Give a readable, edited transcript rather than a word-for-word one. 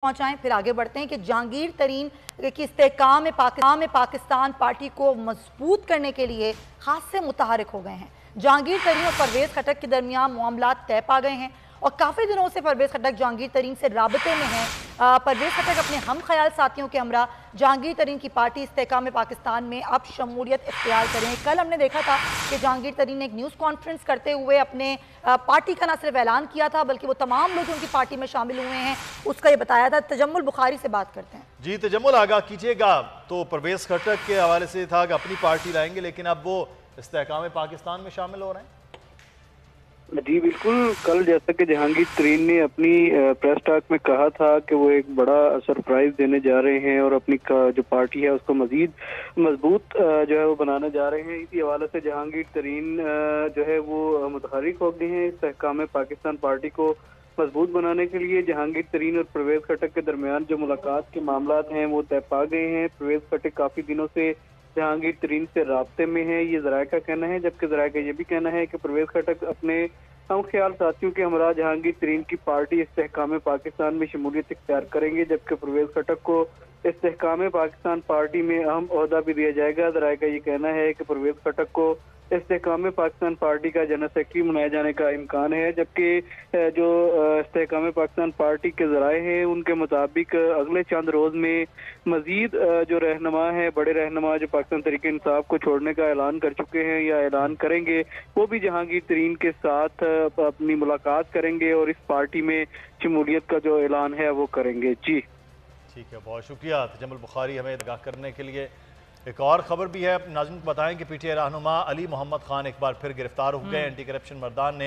पहुंचाएं। फिर आगे बढ़ते हैं कि जहांगीर तरीन की इस्तेहकाम पाकिस्तान पार्टी को मजबूत करने के लिए खासे मुतहरिक हो गए हैं। जहांगीर तरीन और परवेज खटक के दरमियान मामला तय पा गए हैं और काफ़ी दिनों से परवेज खटक जहांगीर तरीन से राबते में हैं। परवेज खटक अपने हम ख्याल साथियों के हमरा जहांगीर तरीन की पार्टी इस्तेहकाम पाकिस्तान में अब शमूलियत इख्तियार करें। कल हमने देखा था कि जहांगीर तरीन ने एक न्यूज़ कॉन्फ्रेंस करते हुए अपने पार्टी का न सिर्फ ऐलान किया था बल्कि वो तमाम लोग जो उनकी पार्टी में शामिल हुए हैं उसका ये बताया था। तजम्मुल बुखारी से बात करते हैं। जी तजम्मुल, आगाह कीजिएगा। तो परवेज खटक के हवाले से था कि अपनी पार्टी लाएंगे, लेकिन अब वो इस्तेहकाम पाकिस्तान में शामिल हो रहे हैं। जी बिल्कुल, कल जैसा कि जहांगीर तरीन ने अपनी प्रेस टॉक में कहा था कि वो एक बड़ा सरप्राइज देने जा रहे हैं और अपनी जो पार्टी है उसको मजीद मजबूत जो है वो बनाने जा रहे हैं। इसी हवाले से जहांगीर तरीन जो है वो मुतहरिक हो गए हैं इस्तेहकाम पाकिस्तान पार्टी को मजबूत बनाने के लिए। जहांगीर तरीन और परवेज खटक के दरमियान जो मुलाकात के मामला हैं वो तय पा गए हैं। परवेज खटक काफ़ी दिनों से जहांगीर तरीन से राब्ते में है, ये ज़राए का कहना है, जबकि ज़राए का ये भी कहना है कि परवेज खटक अपने हम ख्याल साथियों के हमरा जहांगीर तरीन की पार्टी इस्तेहकाम पाकिस्तान में शमूलियत इख्तियार करेंगे, जबकि परवेज खटक को इस्तेहकाम पाकिस्तान पार्टी में अहम ओहदा भी दिया जाएगा। ज़राए का ये कहना है कि परवेज खटक को इस्तेहकाम पाकिस्तान पार्टी का जनरल सेक्रेटरी बनाए जाने का इम्कान है, जबकि जो इस्तेहकाम पाकिस्तान पार्टी के ज़राए हैं उनके मुताबिक अगले चंद रोज़ में मजीद जो रहनुमा है, बड़े रहनुमा जो पाकिस्तान तहरीक इंसाफ को छोड़ने का ऐलान कर चुके हैं या ऐलान करेंगे, वो भी जहांगीर तरीन के साथ अपनी मुलाकात करेंगे और इस पार्टी में शमूलियत का जो ऐलान है वो करेंगे। जी ठीक है, बहुत शुक्रिया तजम्मुल बुखारी हमें आगाह करने के लिए। एक और खबर भी है, नाज़रीन को बताएं कि पीटीआई रहनुमा अली मोहम्मद खान एक बार फिर गिरफ्तार हो गए। एंटी करप्शन मर्दान ने